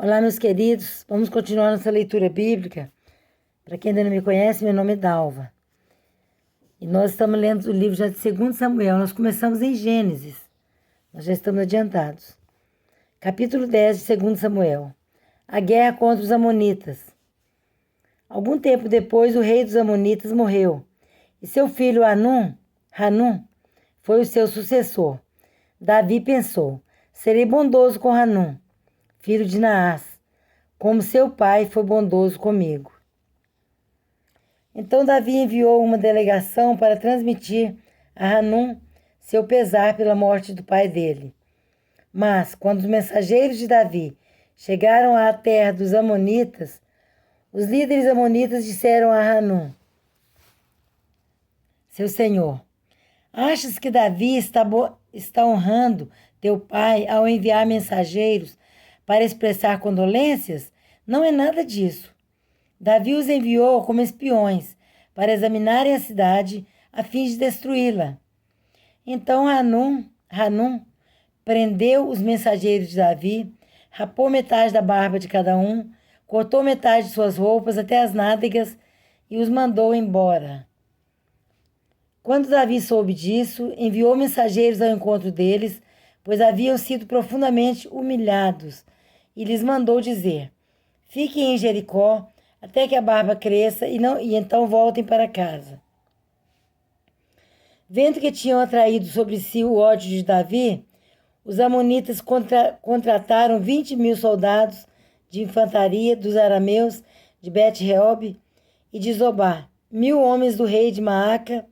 Olá, meus queridos. Vamos continuar nossa leitura bíblica. Para quem ainda não me conhece, meu nome é Dalva. E nós estamos lendo o livro já de 2 Samuel. Nós começamos em Gênesis. Nós já estamos adiantados. Capítulo 10 de 2 Samuel. A guerra contra os amonitas. Algum tempo depois, o rei dos amonitas morreu. E seu filho Hanum foi o seu sucessor. Davi pensou: serei bondoso com Hanum, filho de Naás, como seu pai foi bondoso comigo. Então Davi enviou uma delegação para transmitir a Hanum seu pesar pela morte do pai dele. Mas, quando os mensageiros de Davi chegaram à terra dos amonitas, os líderes amonitas disseram a Hanum, seu senhor: achas que Davi está honrando teu pai ao enviar mensageiros para expressar condolências? Não é nada disso. Davi os enviou como espiões para examinarem a cidade a fim de destruí-la. Então Hanum prendeu os mensageiros de Davi, rapou metade da barba de cada um, cortou metade de suas roupas até as nádegas e os mandou embora. Quando Davi soube disso, enviou mensageiros ao encontro deles, pois haviam sido profundamente humilhados, e lhes mandou dizer: fiquem em Jericó até que a barba cresça e então voltem para casa. Vendo que tinham atraído sobre si o ódio de Davi, os amonitas contrataram 20.000 soldados de infantaria dos arameus de Bet-Reob e de Zobá, 1.000 homens do rei de Maaca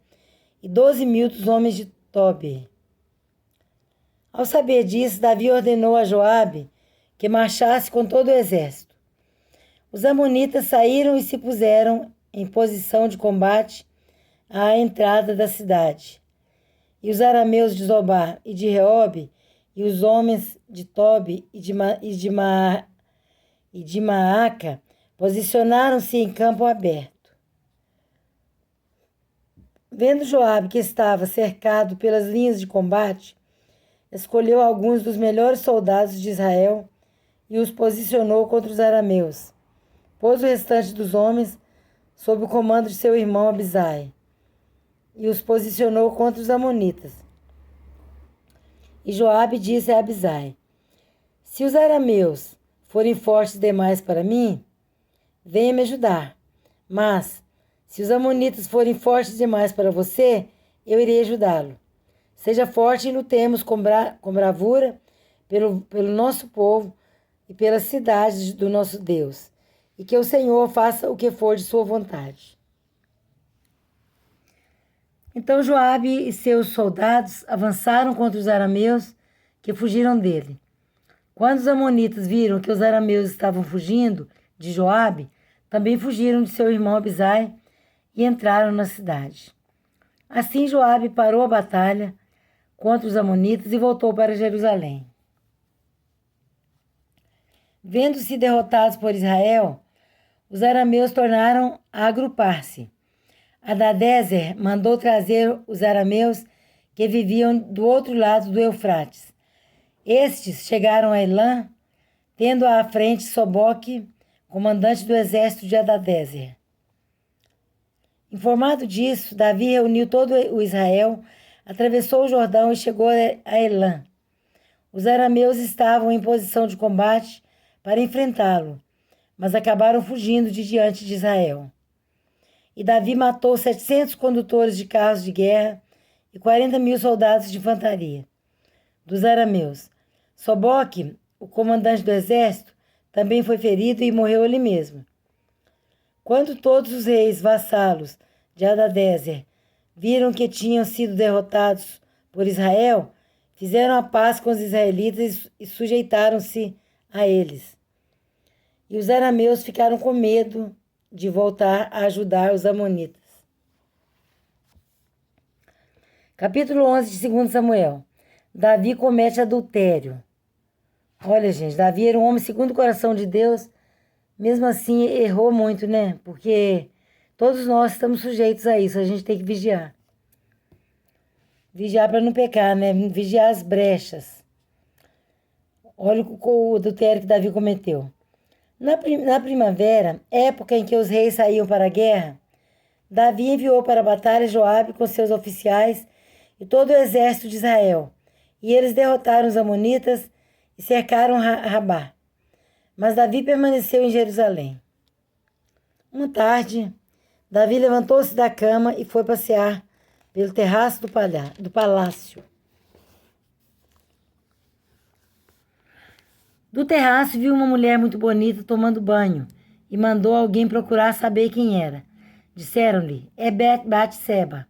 e 12.000 dos homens de Tobi. Ao saber disso, Davi ordenou a Joabe que marchasse com todo o exército. Os amonitas saíram e se puseram em posição de combate à entrada da cidade. E os arameus de Zobá e de Reob e os homens de Tobi e de Maaca posicionaram-se em campo aberto. Vendo Joabe que estava cercado pelas linhas de combate, escolheu alguns dos melhores soldados de Israel e os posicionou contra os arameus. Pôs o restante dos homens sob o comando de seu irmão Abisai e os posicionou contra os amonitas. E Joabe disse a Abisai: se os arameus forem fortes demais para mim, venha me ajudar. Mas, se os amonitas forem fortes demais para você, eu irei ajudá-lo. Seja forte e lutemos com bravura pelo nosso povo e pelas cidades do nosso Deus, e que o Senhor faça o que for de sua vontade. Então Joabe e seus soldados avançaram contra os arameus que fugiram dele. Quando os amonitas viram que os arameus estavam fugindo de Joabe, também fugiram de seu irmão Abisai e entraram na cidade. Assim Joabe parou a batalha contra os amonitas e voltou para Jerusalém. Vendo-se derrotados por Israel, os arameus tornaram a agrupar-se. Hadadezer mandou trazer os arameus que viviam do outro lado do Eufrates. Estes chegaram a Elã, tendo à frente Soboque, comandante do exército de Hadadezer. Informado disso, Davi reuniu todo o Israel, atravessou o Jordão e chegou a Elã. Os arameus estavam em posição de combate para enfrentá-lo, mas acabaram fugindo de diante de Israel. E Davi matou 700 condutores de carros de guerra e 40.000 soldados de infantaria dos arameus. Soboque, o comandante do exército, também foi ferido e morreu ali mesmo. Quando todos os reis vassalos de Hadadezer viram que tinham sido derrotados por Israel, fizeram a paz com os israelitas e sujeitaram-se a eles. E os arameus ficaram com medo de voltar a ajudar os amonitas. Capítulo 11 de 2 Samuel. Davi comete adultério. Olha, gente, Davi era um homem segundo o coração de Deus, mesmo assim errou muito, né? Porque todos nós estamos sujeitos a isso, a gente tem que vigiar. Vigiar para não pecar, né? Vigiar as brechas. Olha o adultério que Davi cometeu. Na primavera, época em que os reis saíam para a guerra, Davi enviou para a batalha Joabe com seus oficiais e todo o exército de Israel. E eles derrotaram os amonitas e cercaram Rabá. Mas Davi permaneceu em Jerusalém. Uma tarde, Davi levantou-se da cama e foi passear pelo terraço do palácio. Do terraço viu uma mulher muito bonita tomando banho e mandou alguém procurar saber quem era. Disseram-lhe: é Batseba,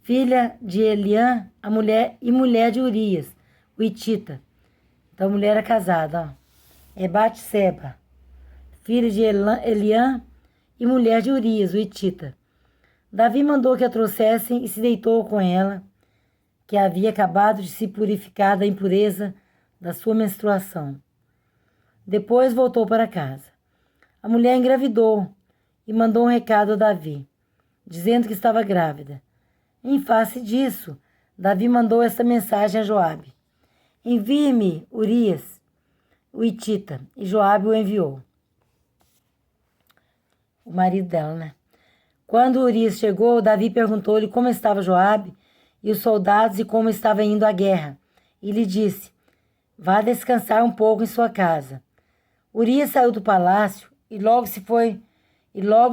filha de Eliã, mulher de Urias, o hitita. Então a mulher era casada, ó. É Batseba, filha de Eliã e mulher de Urias, o hitita. Davi mandou que a trouxessem e se deitou com ela, que havia acabado de se purificar da impureza da sua menstruação. Depois voltou para casa. A mulher engravidou e mandou um recado a Davi, dizendo que estava grávida. Em face disso, Davi mandou esta mensagem a Joabe: envie-me Urias, o hitita. E Joabe o enviou. O marido dela, né? Quando Urias chegou, Davi perguntou-lhe como estava Joabe e os soldados e como estava indo a guerra. E lhe disse: vá descansar um pouco em sua casa. Urias saiu do palácio e logo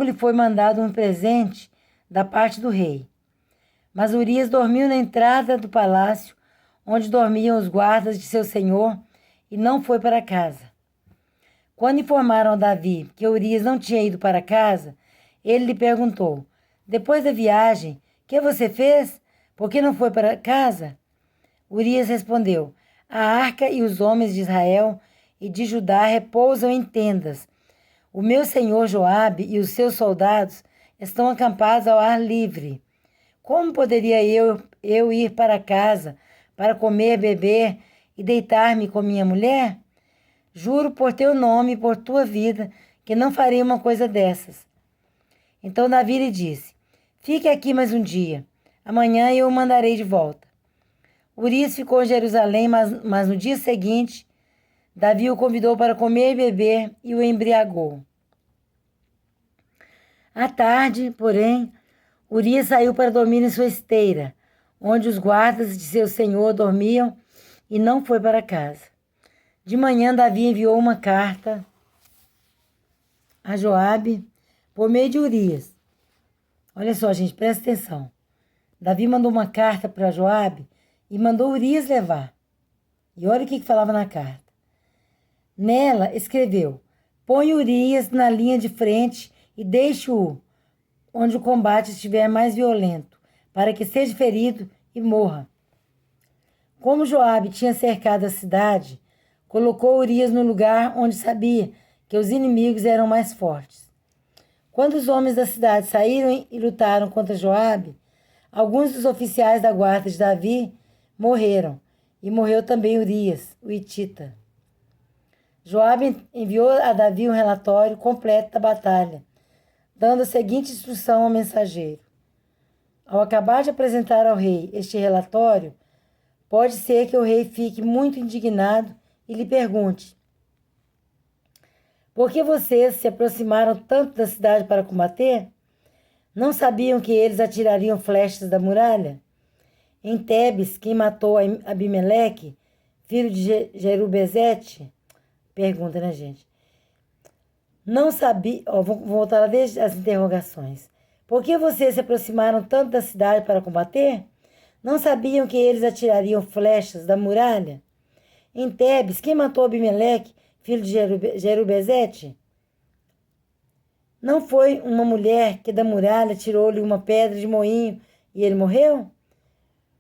lhe foi mandado um presente da parte do rei. Mas Urias dormiu na entrada do palácio, onde dormiam os guardas de seu senhor, e não foi para casa. Quando informaram a Davi que Urias não tinha ido para casa, ele lhe perguntou: depois da viagem, que você fez? Por que não foi para casa? Urias respondeu: a arca e os homens de Israel e de Judá repousam em tendas. O meu senhor Joabe e os seus soldados estão acampados ao ar livre. Como poderia eu ir para casa para comer, beber e deitar-me com minha mulher? Juro por teu nome e por tua vida que não farei uma coisa dessas. Então Davi lhe disse: fique aqui mais um dia. Amanhã eu o mandarei de volta. Urias ficou em Jerusalém, mas no dia seguinte, Davi o convidou para comer e beber e o embriagou. À tarde, porém, Urias saiu para dormir em sua esteira, onde os guardas de seu senhor dormiam, e não foi para casa. De manhã, Davi enviou uma carta a Joabe por meio de Urias. Olha só, gente, presta atenção. Davi mandou uma carta para Joabe e mandou Urias levar. E olha o que falava na carta. Nela escreveu: põe Urias na linha de frente e deixe-o onde o combate estiver mais violento, para que seja ferido e morra. Como Joabe tinha cercado a cidade, colocou Urias no lugar onde sabia que os inimigos eram mais fortes. Quando os homens da cidade saíram e lutaram contra Joabe, alguns dos oficiais da guarda de Davi morreram, e morreu também Urias, o hitita. Joabe enviou a Davi um relatório completo da batalha, dando a seguinte instrução ao mensageiro: ao acabar de apresentar ao rei este relatório, pode ser que o rei fique muito indignado e lhe pergunte: por que vocês se aproximaram tanto da cidade para combater? Não sabiam que eles atirariam flechas da muralha? Em Tebes, quem matou Abimeleque, filho de Jerubezete? Pergunta, né, gente? Não sabia... vou voltar lá desde as interrogações. Por que vocês se aproximaram tanto da cidade para combater? Não sabiam que eles atirariam flechas da muralha? Em Tebes, quem matou Abimeleque, filho de Jerubezete? Não foi uma mulher que da muralha tirou-lhe uma pedra de moinho e ele morreu?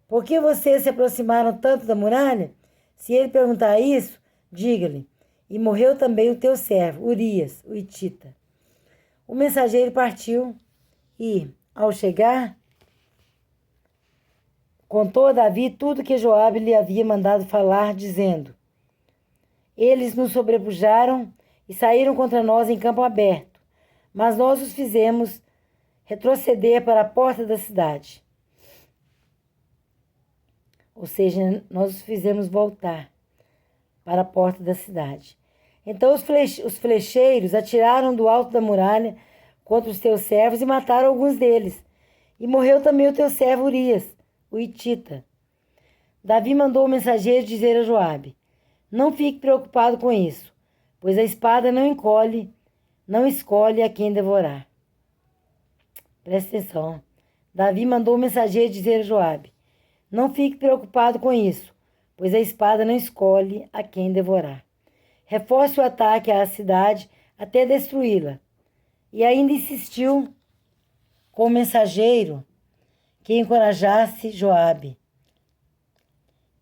Por que vocês se aproximaram tanto da muralha? Se ele perguntar isso, diga-lhe: e morreu também o teu servo, Urias, o hitita. O mensageiro partiu e, ao chegar, contou a Davi tudo que Joabe lhe havia mandado falar, dizendo: eles nos sobrepujaram e saíram contra nós em campo aberto, mas nós os fizemos retroceder para a porta da cidade. Ou seja, nós os fizemos voltar para a porta da cidade. Então os flecheiros atiraram do alto da muralha contra os teus servos e mataram alguns deles. E morreu também o teu servo Urias, o hitita. Davi mandou o mensageiro dizer a Joabe: não fique preocupado com isso, pois a espada não escolhe a quem devorar. Presta atenção. Davi mandou o mensageiro dizer a Joabe: não fique preocupado com isso, pois a espada não escolhe a quem devorar. Reforce o ataque à cidade até destruí-la. E ainda insistiu com o mensageiro que encorajasse Joabe.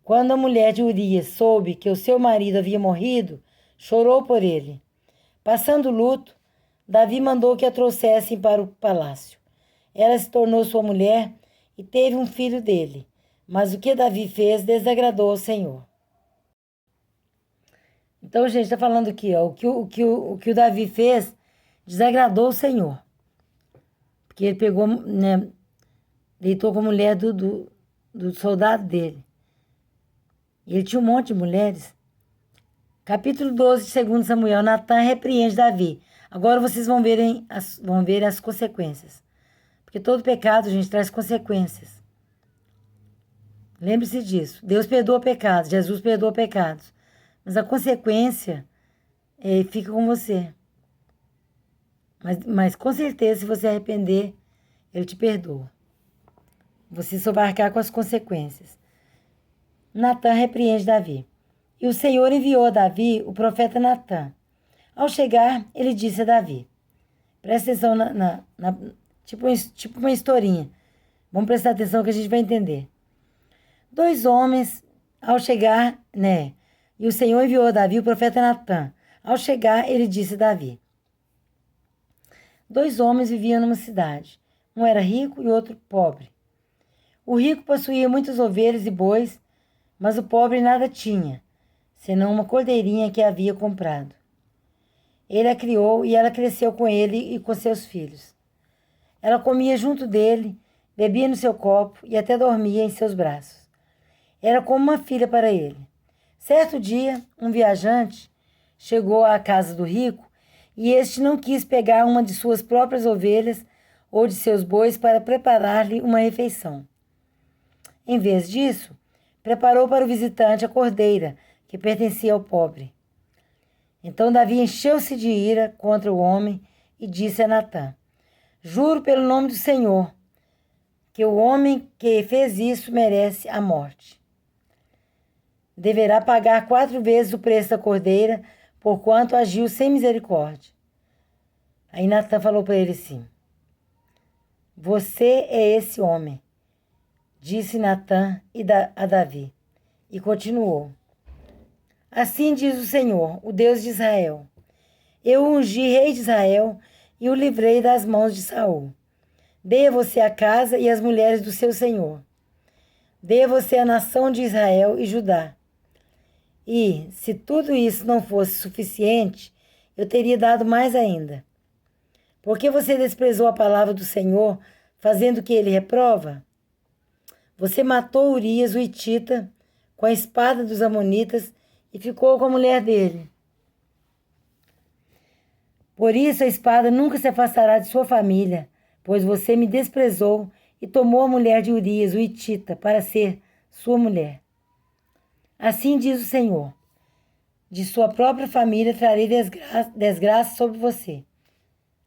Quando a mulher de Urias soube que o seu marido havia morrido, chorou por ele. Passando luto, Davi mandou que a trouxessem para o palácio. Ela se tornou sua mulher e teve um filho dele. Mas o que Davi fez desagradou ao Senhor. Então, gente, está falando aqui, ó, o que o Davi fez desagradou o Senhor. Porque ele pegou, né, deitou com a mulher do soldado dele. E ele tinha um monte de mulheres. Capítulo 12 de 2 Samuel, Natã repreende Davi. Agora vocês vão ver as consequências. Porque todo pecado, gente, traz consequências. Lembre-se disso. Deus perdoa pecados, Jesus perdoa pecados. Mas a consequência fica com você. Mas com certeza, se você arrepender, Ele te perdoa. Você só vai arcar com as consequências. Natã repreende Davi. E o Senhor enviou a Davi o profeta Natã. Ao chegar, ele disse a Davi. Presta atenção tipo uma historinha. Vamos prestar atenção que a gente vai entender. 2 homens, ao chegar, né? E o Senhor enviou a Davi o profeta Natã. Ao chegar, ele disse a Davi. 2 homens viviam numa cidade. Um era rico e outro pobre. O rico possuía muitas ovelhas e bois, mas o pobre nada tinha, senão uma cordeirinha que havia comprado. Ele a criou e ela cresceu com ele e com seus filhos. Ela comia junto dele, bebia no seu copo e até dormia em seus braços. Era como uma filha para ele. Certo dia, um viajante chegou à casa do rico e este não quis pegar uma de suas próprias ovelhas ou de seus bois para preparar-lhe uma refeição. Em vez disso, preparou para o visitante a cordeira que pertencia ao pobre. Então Davi encheu-se de ira contra o homem e disse a Natã: juro pelo nome do Senhor que o homem que fez isso merece a morte. Deverá pagar 4 vezes o preço da cordeira, porquanto agiu sem misericórdia. Aí Natã falou para ele assim: você é esse homem, disse Natã a Davi. E continuou: assim diz o Senhor, o Deus de Israel: eu o ungi rei de Israel e o livrei das mãos de Saul. Dê a você a casa e as mulheres do seu senhor. Dê a você a nação de Israel e Judá. E, se tudo isso não fosse suficiente, eu teria dado mais ainda. Porque você desprezou a palavra do Senhor, fazendo o que ele reprova? Você matou Urias, o hitita, com a espada dos amonitas e ficou com a mulher dele. Por isso a espada nunca se afastará de sua família, pois você me desprezou e tomou a mulher de Urias, o hitita, para ser sua mulher. Assim diz o Senhor: de sua própria família trarei desgraça sobre você.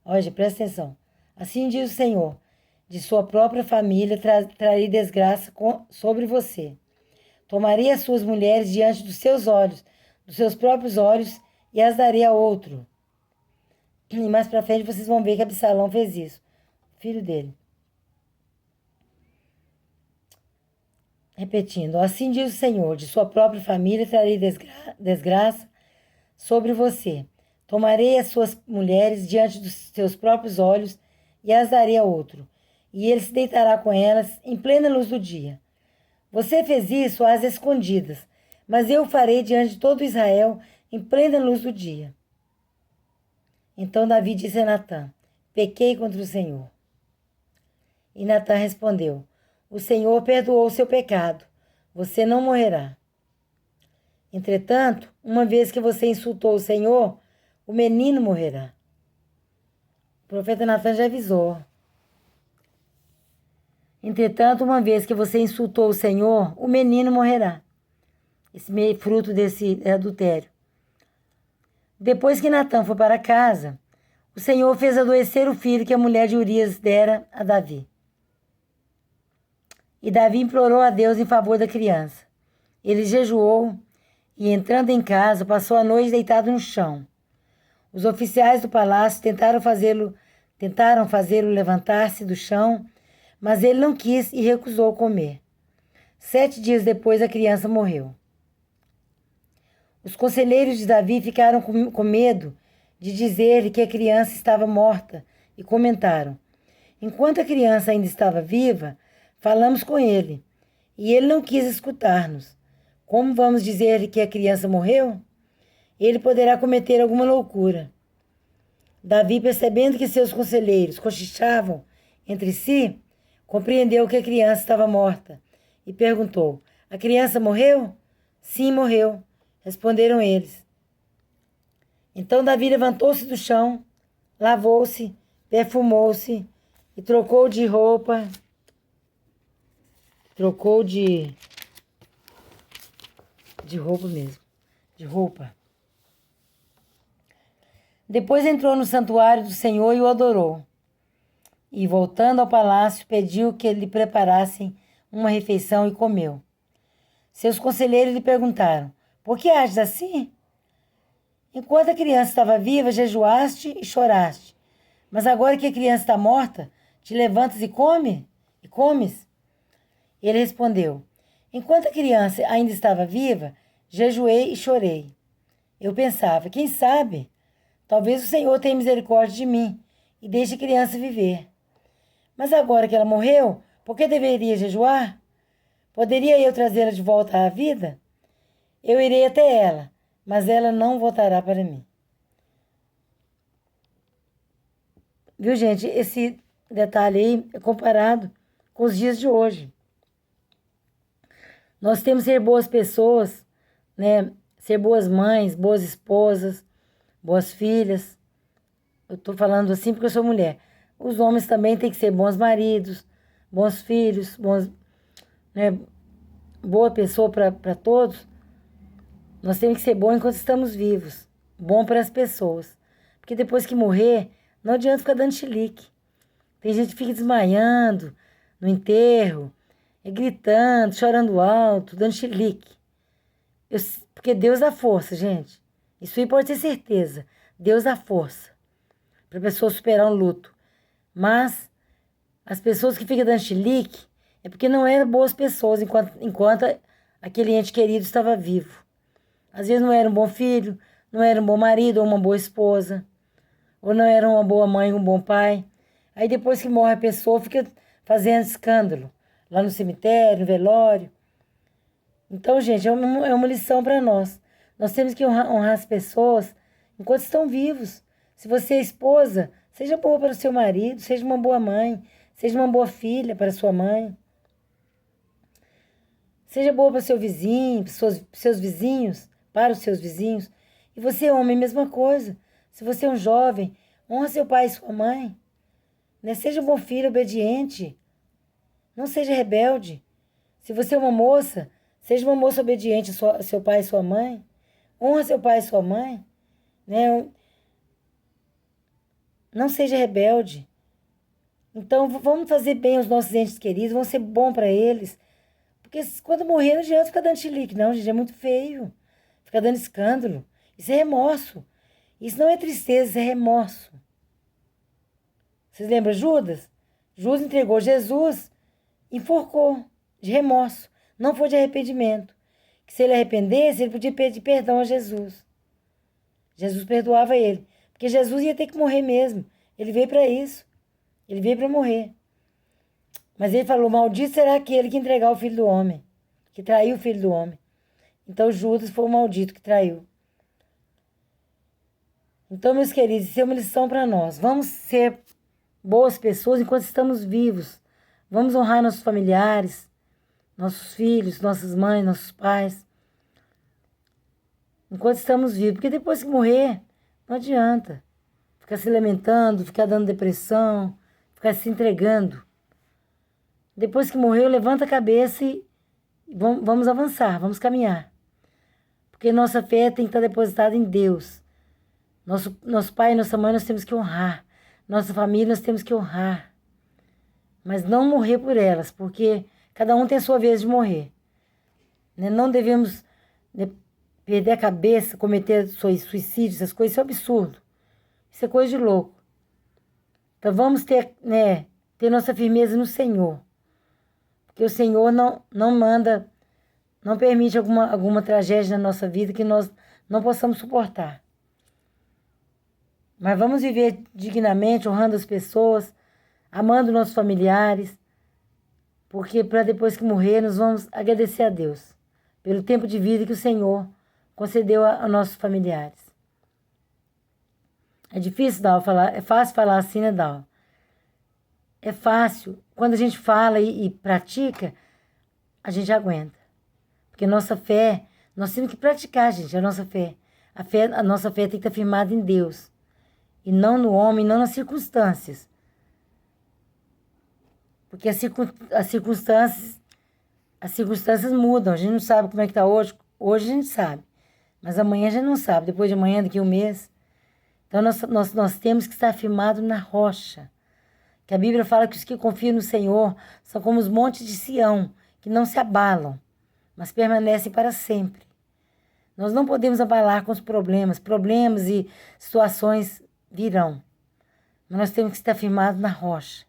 Olha, presta atenção. Assim diz o Senhor: de sua própria família trarei desgraça sobre você. Tomarei as suas mulheres diante dos seus olhos, dos seus próprios olhos, e as darei a outro. E mais pra frente vocês vão ver que Absalão fez isso, filho dele. Repetindo: assim diz o Senhor: de sua própria família trarei desgraça sobre você. Tomarei as suas mulheres diante dos seus próprios olhos e as darei a outro, e ele se deitará com elas em plena luz do dia. Você fez isso às escondidas, mas eu o farei diante de todo Israel em plena luz do dia. Então Davi disse a Natã: pequei contra o Senhor. E Natã respondeu: o Senhor perdoou o seu pecado, você não morrerá. Entretanto, uma vez que você insultou o Senhor, o menino morrerá. O profeta Natan já avisou. Entretanto, uma vez que você insultou o Senhor, o menino morrerá. Esse fruto desse adultério. Depois que Natan foi para casa, o Senhor fez adoecer o filho que a mulher de Urias dera a Davi. E Davi implorou a Deus em favor da criança. Ele jejuou e, entrando em casa, passou a noite deitado no chão. Os oficiais do palácio tentaram fazê-lo levantar-se do chão, mas ele não quis e recusou comer. 7 dias depois, a criança morreu. Os conselheiros de Davi ficaram com medo de dizer-lhe que a criança estava morta e comentaram: enquanto a criança ainda estava viva, falamos com ele, e ele não quis escutar-nos. Como vamos dizer-lhe que a criança morreu? Ele poderá cometer alguma loucura. Davi, percebendo que seus conselheiros cochichavam entre si, compreendeu que a criança estava morta e perguntou: a criança morreu? Sim, morreu, responderam eles. Então Davi levantou-se do chão, lavou-se, perfumou-se e trocou de roupa. Trocou de roupa mesmo. De roupa. Depois entrou no santuário do Senhor e o adorou. E, voltando ao palácio, pediu que lhe preparassem uma refeição e comeu. Seus conselheiros lhe perguntaram: por que ages assim? Enquanto a criança estava viva, jejuaste e choraste. Mas agora que a criança está morta, te levantas e comes? Ele respondeu: enquanto a criança ainda estava viva, jejuei e chorei. Eu pensava: quem sabe? Talvez o Senhor tenha misericórdia de mim e deixe a criança viver. Mas agora que ela morreu, por que deveria jejuar? Poderia eu trazê-la de volta à vida? Eu irei até ela, mas ela não voltará para mim. Viu, gente? Esse detalhe aí é comparado com os dias de hoje. Nós temos que ser boas pessoas, né? Ser boas mães, boas esposas, boas filhas. Eu estou falando assim porque eu sou mulher. Os homens também têm que ser bons maridos, bons filhos, né? Boa pessoa para todos. Nós temos que ser bom enquanto estamos vivos. Bom para as pessoas. Porque depois que morrer, não adianta ficar dando chilique. Tem gente que fica desmaiando no enterro, gritando, chorando alto, dando chilique. Porque Deus dá força, gente. Isso aí pode ter certeza. Deus dá força para a pessoa superar um luto. Mas as pessoas que ficam dando chilique é porque não eram boas pessoas enquanto aquele ente querido estava vivo. Às vezes não era um bom filho, não era um bom marido ou uma boa esposa, ou não era uma boa mãe ou um bom pai. Aí depois que morre a pessoa, fica fazendo escândalo lá no cemitério, no velório. Então, gente, é uma lição para nós. Nós temos que honrar as pessoas enquanto estão vivos. Se você é esposa, seja boa para o seu marido, seja uma boa mãe, seja uma boa filha para sua mãe. Seja boa para seu vizinho, para seus vizinhos, para os seus vizinhos. E você, homem, mesma coisa. Se você é um jovem, honra seu pai e sua mãe. Né? Seja um bom filho, obediente. Não seja rebelde. Se você é uma moça, seja uma moça obediente a seu pai e sua mãe. Honra seu pai e sua mãe. Né? Não seja rebelde. Então, vamos fazer bem aos nossos entes queridos, vamos ser bom para eles. Porque quando morrer, não adianta ficar dando chilique, não, gente, é muito feio. Ficar dando escândalo. Isso é remorso. Isso não é tristeza, isso é remorso. Vocês lembram Judas? Judas entregou Jesus, enforcou de remorso. Não foi de arrependimento. Que se ele arrependesse, ele podia pedir perdão a Jesus. Jesus perdoava ele. Porque Jesus ia ter que morrer mesmo. Ele veio para isso. Ele veio para morrer. Mas ele falou: maldito será aquele que entregar o filho do homem, que traiu o filho do homem. Então Judas foi o maldito que traiu. Então, meus queridos, isso é uma lição para nós. Vamos ser boas pessoas enquanto estamos vivos. Vamos honrar nossos familiares, nossos filhos, nossas mães, nossos pais. enquanto estamos vivos. Porque depois que morrer, não adianta ficar se lamentando, ficar dando depressão, ficar se entregando. Depois que morreu, levanta a cabeça e vamos avançar, vamos caminhar. Porque nossa fé tem que estar depositada em Deus. Nosso pai e nossa mãe nós temos que honrar. Nossa família nós temos que honrar. Mas não morrer por elas, porque cada um tem a sua vez de morrer. Né? Não devemos, né, perder a cabeça, cometer suicídio, essas coisas, isso é um absurdo. Isso é coisa de louco. Então vamos ter, né, ter nossa firmeza no Senhor. Porque o Senhor não manda, não permite alguma tragédia na nossa vida que nós não possamos suportar. Mas vamos viver dignamente, honrando as pessoas, amando nossos familiares, porque para depois que morrer, nós vamos agradecer a Deus pelo tempo de vida que o Senhor concedeu a nossos familiares. É difícil, Dal, falar, é fácil falar assim, né, Dal? É fácil. Quando a gente fala e pratica, a gente aguenta. Porque nossa fé, nós temos que praticar, gente, a nossa fé. A nossa fé tem que estar firmada em Deus. E não no homem, não nas circunstâncias. Porque as circunstâncias mudam. A gente não sabe como é que está hoje. Hoje a gente sabe. Mas amanhã a gente não sabe. Depois de amanhã, daqui a um mês. Então nós temos que estar firmados na rocha. Que a Bíblia fala que os que confiam no Senhor são como os montes de Sião, que não se abalam, mas permanecem para sempre. Nós não podemos abalar com os problemas. Problemas e situações virão. Mas nós temos que estar firmados na rocha.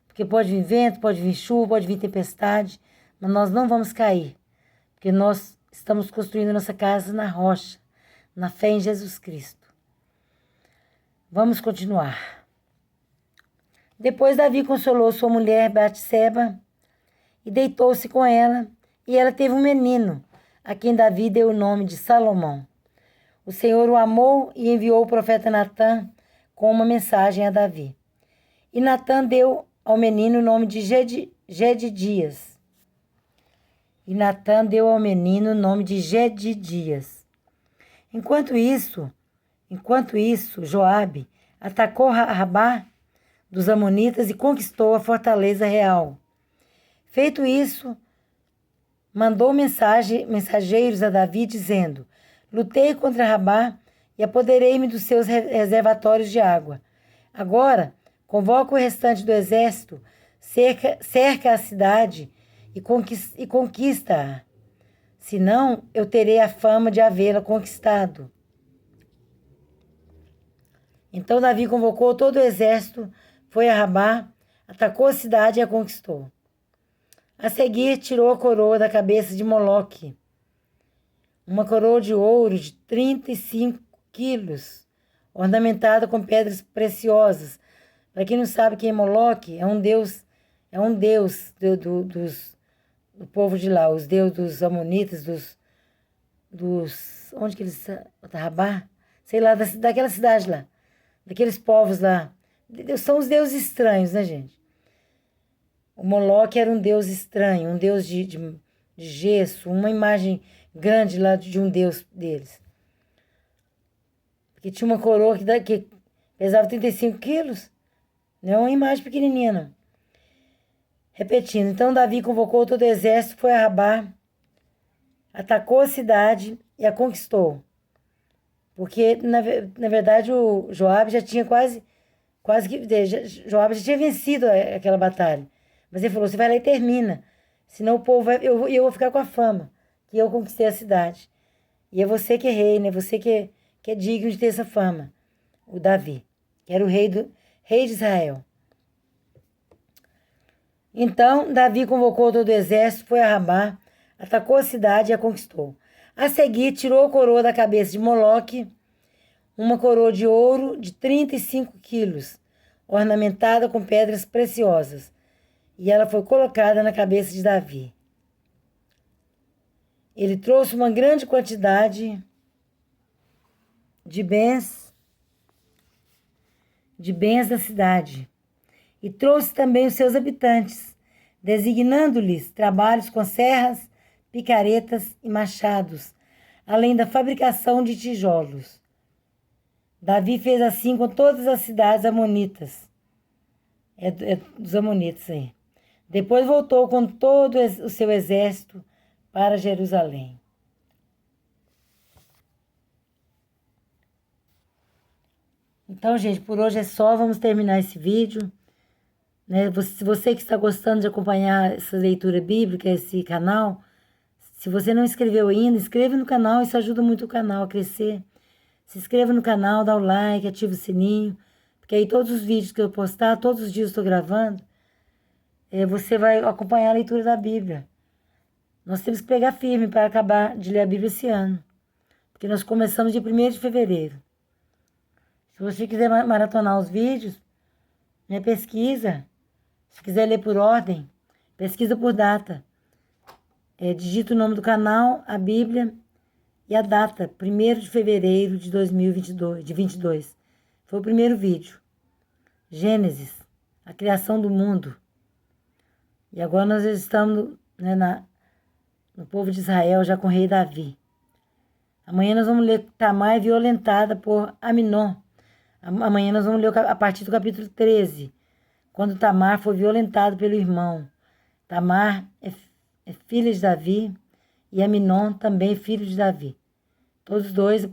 Porque pode vir vento, pode vir chuva, pode vir tempestade, mas nós não vamos cair. Porque nós estamos construindo nossa casa na rocha, na fé em Jesus Cristo. Vamos continuar. Depois Davi consolou sua mulher Batseba e deitou-se com ela, e ela teve um menino, a quem Davi deu o nome de Salomão. O Senhor o amou e enviou o profeta Natã com uma mensagem a Davi. E Natã deu ao menino o nome de Gedidias. Enquanto isso, Joabe atacou Rabá dos amonitas e conquistou a fortaleza real. Feito isso, mandou mensageiros a Davi, dizendo: lutei contra Rabá e apoderei-me dos seus reservatórios de água. Agora, convoca o restante do exército, cerca a cidade e conquista-a. Senão, eu terei a fama de havê-la conquistado. Então Davi convocou todo o exército, foi a Rabá, atacou a cidade e a conquistou. A seguir, tirou a coroa da cabeça de Moloque, uma coroa de ouro de 35 quilos, ornamentada com pedras preciosas. Para quem não sabe quem é Moloque, é um deus do povo de lá, os deuses dos amonitas, onde que eles, Rabá, sei lá, daquela cidade lá, daqueles povos lá. São os deuses estranhos, né, gente? O Moloque era um deus estranho, um deus de gesso, uma imagem grande lá de um deus deles. Porque tinha uma coroa que pesava 35 quilos. Não é uma imagem pequenininha, não. Repetindo, então Davi convocou todo o exército, foi a Rabá, atacou a cidade e a conquistou. Porque, na verdade, o Joabe já tinha Joabe já tinha vencido aquela batalha. Mas ele falou: você vai lá e termina. Senão o povo eu vou ficar com a fama que eu conquistei a cidade. E é você que é rei, né? Você que é digno de ter essa fama. O Davi, que era o rei de Israel. Então, Davi convocou todo o exército, foi a Rabá, atacou a cidade e a conquistou. A seguir, tirou a coroa da cabeça de Moloque, uma coroa de ouro de 35 quilos, ornamentada com pedras preciosas, e ela foi colocada na cabeça de Davi. Ele trouxe uma grande quantidade de bens da cidade, e trouxe também os seus habitantes, designando-lhes trabalhos com serras, picaretas e machados, além da fabricação de tijolos. Davi fez assim com todas as cidades amonitas. É dos amonitas aí. Depois voltou com todo o seu exército para Jerusalém. Então, gente, por hoje é só. Vamos terminar esse vídeo. Né? Se você que está gostando de acompanhar essa leitura bíblica, esse canal, se você não inscreveu ainda, inscreva no canal. Isso ajuda muito o canal a crescer. Se inscreva no canal, dá o like, ativa o sininho. Porque aí todos os vídeos que eu postar, todos os dias eu estou gravando, você vai acompanhar a leitura da Bíblia. Nós temos que pegar firme para acabar de ler a Bíblia esse ano. Porque nós começamos dia 1º de fevereiro. Se você quiser maratonar os vídeos, pesquisa. Se quiser ler por ordem, pesquisa por data. Digita o nome do canal, a Bíblia e a data, 1º de fevereiro de 2022. Foi o primeiro vídeo. Gênesis, a criação do mundo. E agora nós estamos no povo de Israel, já com o rei Davi. Amanhã nós vamos ler Tamar é violentada por Aminon. Amanhã nós vamos ler a partir do capítulo 13, quando Tamar foi violentada pelo irmão. Tamar é filha de Davi e Aminon também é filho de Davi. Todos os dois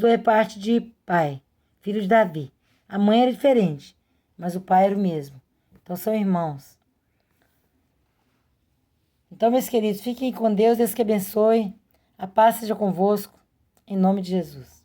é parte de pai, filho de Davi. A mãe era diferente, mas o pai era o mesmo. Então são irmãos. Então, meus queridos, fiquem com Deus que abençoe. A paz seja convosco, em nome de Jesus.